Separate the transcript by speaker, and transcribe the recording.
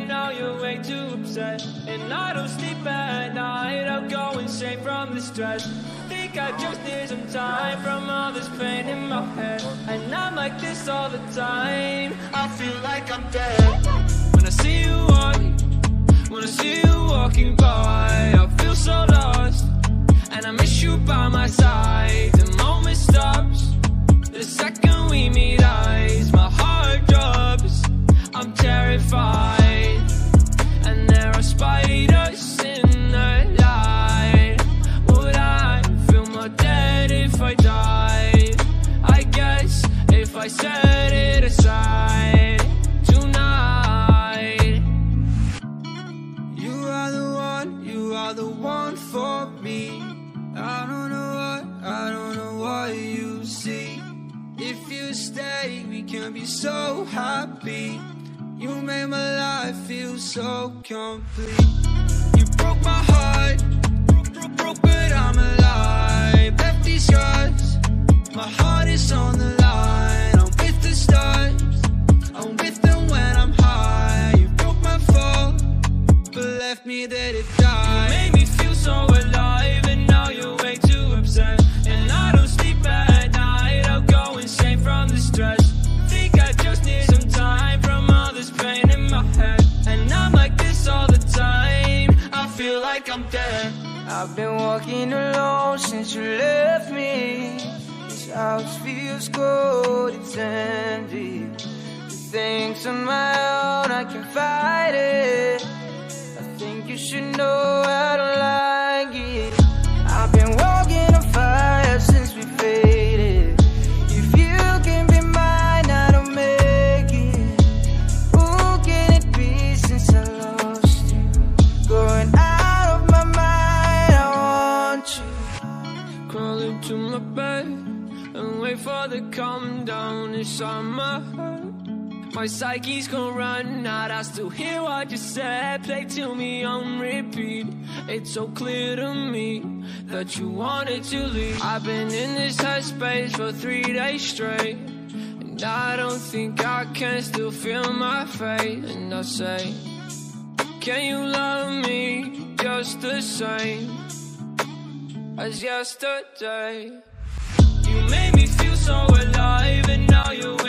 Speaker 1: and now you're way too upset. And I don't sleep at night, I'll go insane from the stress. Think I just need some time from all this pain in my head. And I'm like this all the time, I feel like I'm dead. When I see you when I see you walking by, I feel so lost, and I miss you by my side. The moment stops, the second we meet eyes, my heart drops, I'm terrified. And there are spiders in the light. Would I feel more dead if I died? I guess if I set it aside tonight. You are the one for me. I don't know what you see. If you stay, we can be so happy. You made my life feel so complete. You broke my heart, broke but I'm alive. Left these scars, my heart is on the line. I'm with the stars, I'm with them when I'm high. You broke my fall, but left me there to die. You made me feel so alive, and now you're way too upset. And I don't sleep at night, I'll go insane from the stress. Think I just need some time from all this pain in my head. And I'm like this all the time, I feel like I'm dead. I've been walking alone since you left me. This house feels cold, it's empty. The things on my own, I can fight it. I think you should know I don't like it. I've been walking on fire since we faded. If you can be mine, I don't make it. Who can it be since I lost you? Going out of my mind, I want you. Crawl into my bed and wait for the calm down inside my head. My psyche's gonna run out, I still hear what you said. Play to me on repeat. It's so clear to me that you wanted to leave. I've been in this headspace for 3 days straight, and I don't think I can still feel my fate. And I say, can you love me just the same as yesterday? You made me feel so alive, and now you're